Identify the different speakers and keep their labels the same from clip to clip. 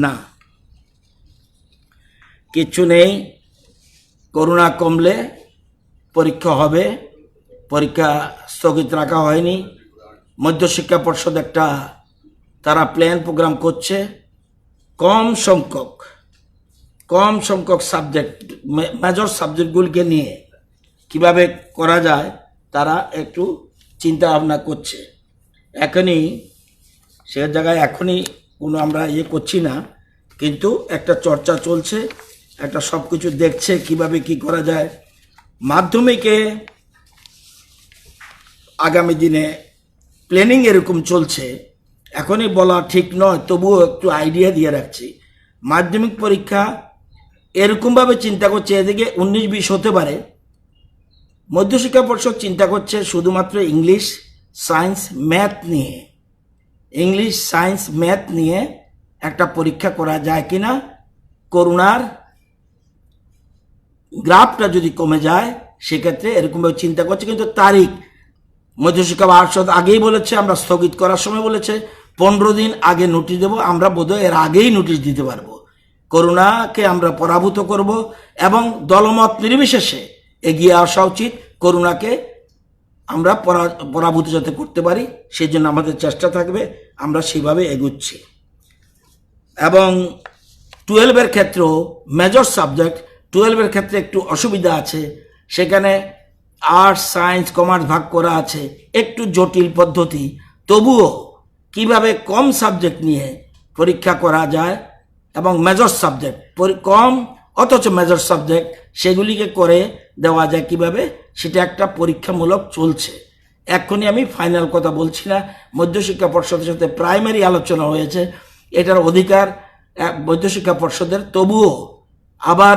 Speaker 1: না, কিচ্ছু নেই। করোনা কমলে পরীক্ষা হবে, পরীক্ষা স্থগিত রাখা হয়নি। মধ্যশিক্ষা পর্ষদ একটা তারা প্ল্যান প্রোগ্রাম করছে, কম সংখ্যক সাবজেক্ট, মেজর সাবজেক্টগুলিকে নিয়ে কিভাবে করা যায় তারা একটু চিন্তা ভাবনা করছে। এখনই সে জায়গায় কোনো আমরা করছি না, কিন্তু একটা চর্চা চলছে, একটা সব কিছু দেখছে কিভাবে কি করা যায়। মাধ্যমিকে আগামী দিনে প্ল্যানিং এরকম চলছে, এখনই বলা ঠিক নয়, তবুও একটু আইডিয়া দিয়ে রাখছি। মাধ্যমিক পরীক্ষা এরকমভাবে চিন্তা করছে, এদিকে 19-20 হতে পারে। মধ্যশিক্ষা পর্ষদ চিন্তা করছে শুধুমাত্র ইংলিশ সায়েন্স ম্যাথ নিয়ে একটা পরীক্ষা করা যায় কিনা। করোনার গ্রাফটা যদি কমে যায় সেক্ষেত্রে এরকমভাবে চিন্তা করছে, কিন্তু তারিখ মধ্যশিক্ষা পর্ষদ আগেই বলেছে, আমরা স্থগিত করার সময় বলেছে 15 দিন আগে নোটিশ দেবো। আমরা বোধহয় এর আগেই নোটিশ দিতে পারবো। করোনাকে আমরা পরাভূত করব এবং দলমত নির্বিশেষে এগিয়ে আসা উচিত। করোনাকে আমরা পরাভূত যাতে করতে পারি সেই জন্য আমাদের চেষ্টা থাকবে, আমরা সেইভাবে এগুচ্ছি। এবং 12-এর ক্ষেত্রেও মেজর সাবজেক্ট 12-এর ক্ষেত্রে একটু অসুবিধা আছে, সেখানে আর্টস সায়েন্স কমার্স ভাগ করা আছে, একটু জটিল পদ্ধতি। তবুও কিভাবে কম সাবজেক্ট নিয়ে পরীক্ষা করা যায় এবং মেজর সাবজেক্ট কম অথচ মেজর সাবজেক্ট সেগুলিকে করে দেওয়া যায় কিভাবে, সেটা একটা পরীক্ষামূলক চলছে। এখনই আমি ফাইনাল কথা বলছি না। মধ্যশিক্ষা পর্ষদের সাথে প্রাইমারি আলোচনা হয়েছে, এটার অধিকার মধ্যশিক্ষা পর্ষদের। তবুও আবার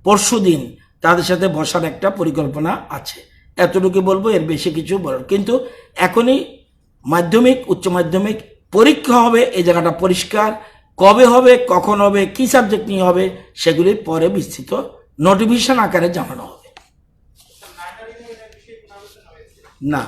Speaker 1: পরশুদিন তাদের সাথে বসার একটা পরিকল্পনা আছে, এতটুকু বলবো, এর বেশি কিছু বলার। কিন্তু এখনই মাধ্যমিক উচ্চ মাধ্যমিক পরীক্ষা হবে, এই জায়গাটা পরিষ্কার। কবে হবে, কখন হবে, কি সাবজেক্ট নিয়ে হবে সেগুলি পরে বিস্তৃত নোটিফিকেশন আকারে জানানো হবে। না।